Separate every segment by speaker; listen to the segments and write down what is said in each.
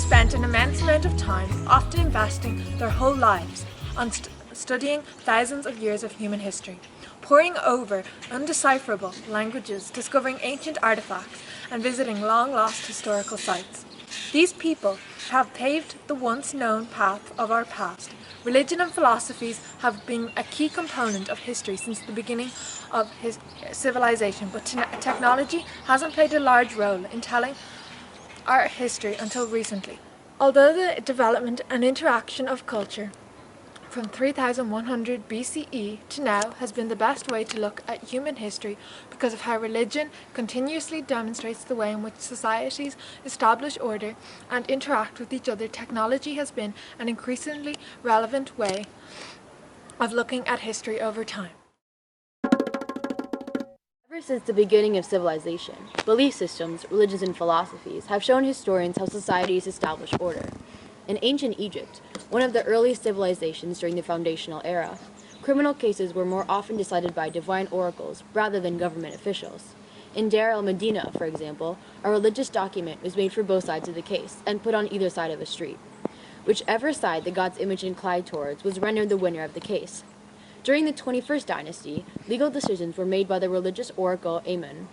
Speaker 1: spent an immense amount of time, often investing their whole lives, on studying thousands of years of human history, poring over undecipherable languages, discovering ancient artifacts, and visiting long-lost historical sites. These people have paved the once-known path of our past. Religion and philosophies have been a key component of history since the beginning of civilization, but technology hasn't played a large role in telling our history until recently. Although the development and interaction of culture from 3100 BCE to now has been the best way to look at human history because of how religion continuously demonstrates the way in which societies establish order and interact with each other, technology has been an increasingly relevant way of looking at history over time.
Speaker 2: Ever since the beginning of civilization, belief systems, religions, and philosophies have shown historians how societies establish order. In ancient Egypt, one of the earliest civilizations during the foundational era, criminal cases were more often decided by divine oracles rather than government officials. In Deir el-Medina, for example, a religious document was made for both sides of the case and put on either side of a street. Whichever side the god's image inclined towards was rendered the winner of the case. During the 21st dynasty, legal decisions were made by the religious oracle Amun.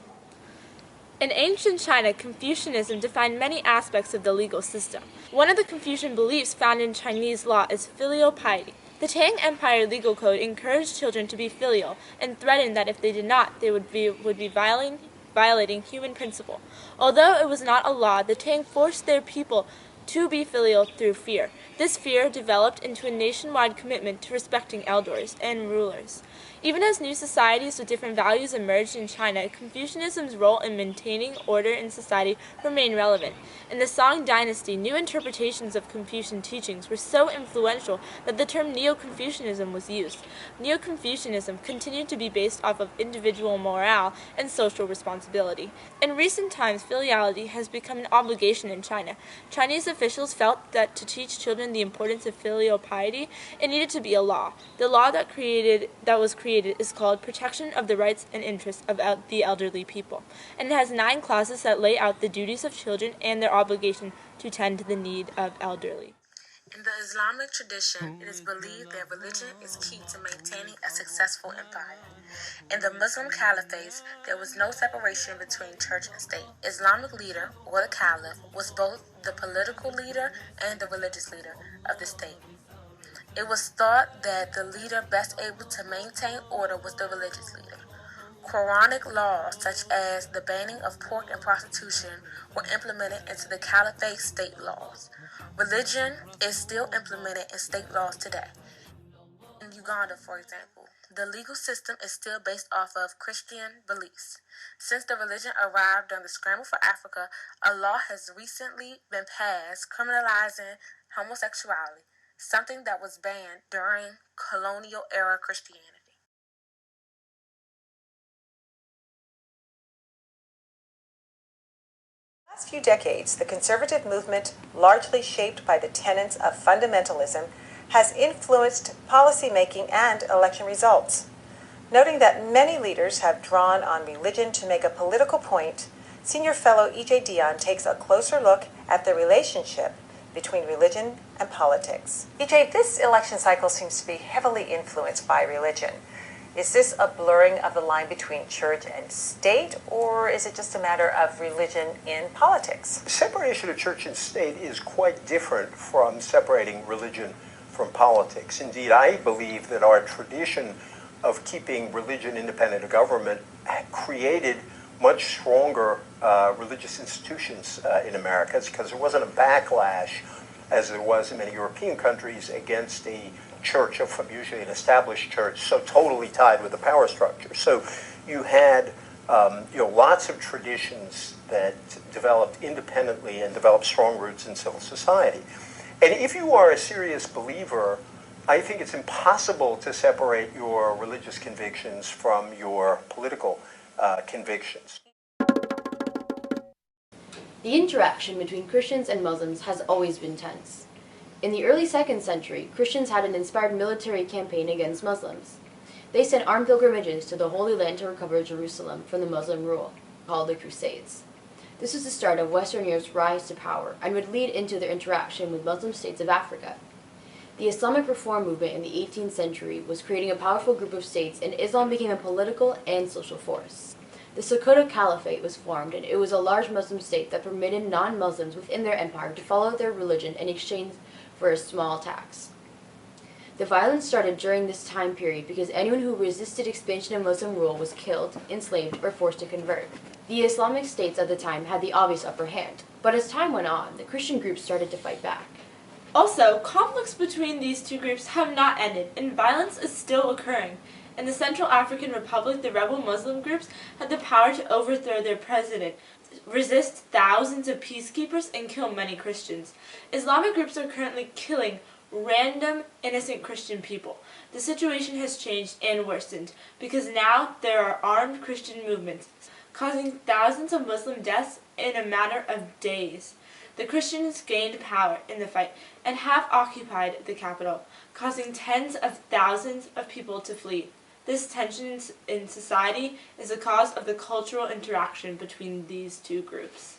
Speaker 3: In ancient China, Confucianism defined many aspects of the legal system. One of the Confucian beliefs found in Chinese law is filial piety. The Tang Empire legal code encouraged children to be filial and threatened that if they did not, they would be violating human principle. Although it was not a law, the Tang forced their people to be filial through fear. This fear developed into a nationwide commitment to respecting elders and rulers. Even as new societies with different values emerged in China, Confucianism's role in maintaining order in society remained relevant. In the Song dynasty, new interpretations of Confucian teachings were so influential that the term Neo-Confucianism was used. Neo-Confucianism continued to be based off of individual morale and social responsibility. In recent times, filiality has become an obligation in China. Chinese officials felt that to teach children the importance of filial piety, it needed to be a law. The law that was created is called Protection of the Rights and Interests of the Elderly People, and it has 9 clauses that lay out the duties of children and their obligation to tend to the need of elderly.
Speaker 4: In the Islamic tradition, it is believed that religion is key to maintaining a successful empire. In the Muslim caliphates, there was no separation between church and state. Islamic leader, or the caliph, was both the political leader and the religious leader of the state. It was thought that the leader best able to maintain order was the religious leader. Quranic laws, such as the banning of pork and prostitution, were implemented into the caliphate state laws. Religion is still implemented in state laws today. In Uganda, for example, the legal system is still based off of Christian beliefs. Since the religion arrived during the scramble for Africa, a law has recently been passed criminalizing homosexuality, something that was banned during colonial-era Christianity.
Speaker 5: In the last few decades, the conservative movement, largely shaped by the tenets of fundamentalism, has influenced policymaking and election results. Noting that many leaders have drawn on religion to make a political point, senior fellow E.J. Dion takes a closer look at the relationship between religion and politics. E.J., this election cycle seems to be heavily influenced by religion. Is this a blurring of the line between church and state, or is it just a matter of religion in politics?
Speaker 6: Separation of church and state is quite different from separating religion from politics. Indeed, I believe that our tradition of keeping religion independent of government created much stronger religious institutions in America. It's because there wasn't a backlash, as there was in many European countries, against a church, usually an established church, so totally tied with the power structure. So you had lots of traditions that developed independently and developed strong roots in civil society. And if you are a serious believer, I think it's impossible to separate your religious convictions from your political convictions.
Speaker 2: The interaction between Christians and Muslims has always been tense. In the early 2nd century, Christians had an inspired military campaign against Muslims. They sent armed pilgrimages to the Holy Land to recover Jerusalem from the Muslim rule, called the Crusades. This was the start of Western Europe's rise to power and would lead into their interaction with Muslim states of Africa. The Islamic reform movement in the 18th century was creating a powerful group of states, and Islam became a political and social force. The Sokoto Caliphate was formed, and it was a large Muslim state that permitted non-Muslims within their empire to follow their religion in exchange for a small tax. The violence started during this time period because anyone who resisted expansion of Muslim rule was killed, enslaved, or forced to convert. The Islamic states at the time had the obvious upper hand, but as time went on, the Christian groups started to fight back.
Speaker 3: Also, conflicts between these two groups have not ended, and violence is still occurring. In the Central African Republic, the rebel Muslim groups had the power to overthrow their president, resist thousands of peacekeepers, and kill many Christians. Islamic groups are currently killing random, innocent Christian people. The situation has changed and worsened, because now there are armed Christian movements, causing thousands of Muslim deaths in a matter of days. The Christians gained power in the fight and have occupied the capital, causing tens of thousands of people to flee. This tension in society is a cause of the cultural interaction between these two groups.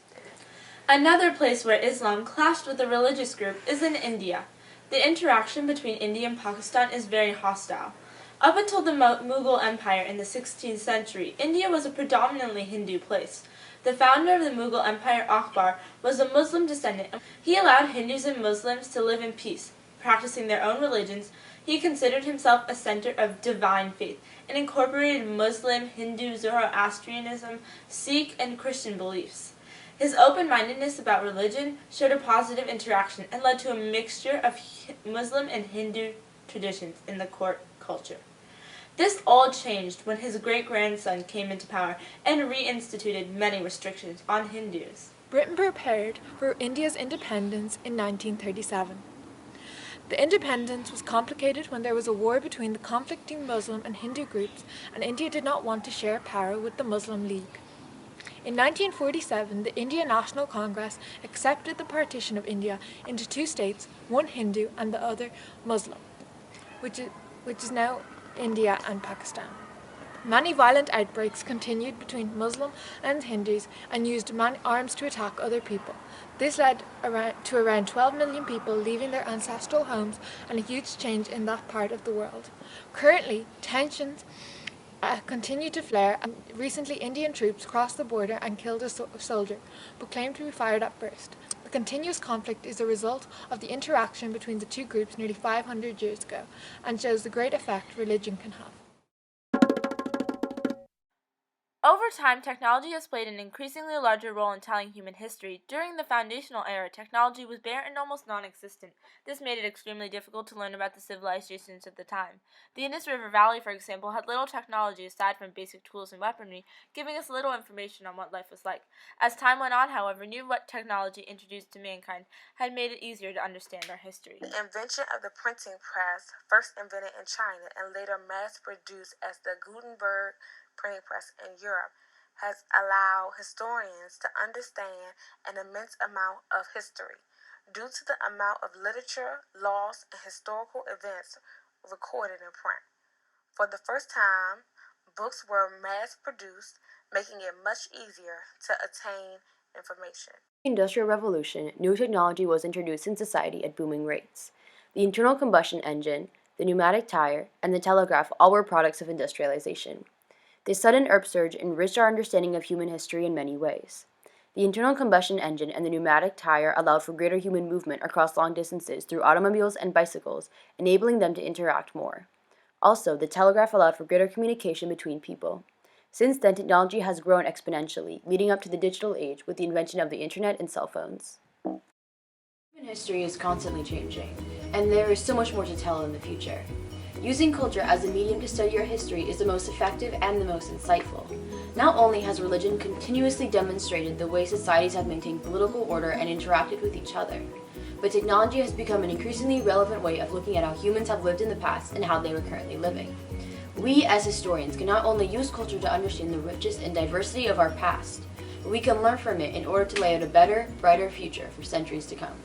Speaker 3: Another place where Islam clashed with a religious group is in India. The interaction between India and Pakistan is very hostile. Up until the Mughal Empire in the 16th century, India was a predominantly Hindu place. The founder of the Mughal Empire, Akbar, was a Muslim descendant. He allowed Hindus and Muslims to live in peace, practicing their own religions. He considered himself a center of divine faith and incorporated Muslim, Hindu, Zoroastrianism, Sikh, and Christian beliefs. His open-mindedness about religion showed a positive interaction and led to a mixture of Muslim and Hindu traditions in the court culture. This all changed when his great-grandson came into power and reinstituted many restrictions on Hindus.
Speaker 1: Britain prepared for India's independence in 1937. The independence was complicated when there was a war between the conflicting Muslim and Hindu groups, and India did not want to share power with the Muslim League. In 1947, the Indian National Congress accepted the partition of India into two states, one Hindu and the other Muslim, which is now India and Pakistan. Many violent outbreaks continued between Muslim and Hindus and used arms to attack other people. This led to around 12 million people leaving their ancestral homes and a huge change in that part of the world. Currently, tensions continue to flare, and recently Indian troops crossed the border and killed a soldier, but claimed to be fired at first. The continuous conflict is a result of the interaction between the two groups nearly 500 years ago and shows the great effect religion can have.
Speaker 3: Over time, technology has played an increasingly larger role in telling human history. During the foundational era, technology was bare and almost non-existent. This made it extremely difficult to learn about the civilizations of the time. The Indus River Valley, for example, had little technology aside from basic tools and weaponry, giving us little information on what life was like. As time went on, however, new technology introduced to mankind had made it easier to understand our history.
Speaker 4: The invention of the printing press, first invented in China and later mass-produced as the Gutenberg printing press in Europe, has allowed historians to understand an immense amount of history due to the amount of literature, laws, and historical events recorded in print. For the first time, books were mass-produced, making it much easier to attain information.
Speaker 2: In the Industrial Revolution, new technology was introduced in society at booming rates. The internal combustion engine, the pneumatic tire, and the telegraph all were products of industrialization. This sudden upsurge enriched our understanding of human history in many ways. The internal combustion engine and the pneumatic tire allowed for greater human movement across long distances through automobiles and bicycles, enabling them to interact more. Also, the telegraph allowed for greater communication between people. Since then, technology has grown exponentially, leading up to the digital age with the invention of the internet and cell phones. Human history is constantly changing, and there is so much more to tell in the future. Using culture as a medium to study our history is the most effective and the most insightful. Not only has religion continuously demonstrated the way societies have maintained political order and interacted with each other, but technology has become an increasingly relevant way of looking at how humans have lived in the past and how they were currently living. We as historians can not only use culture to understand the richness and diversity of our past, but we can learn from it in order to lay out a better, brighter future for centuries to come.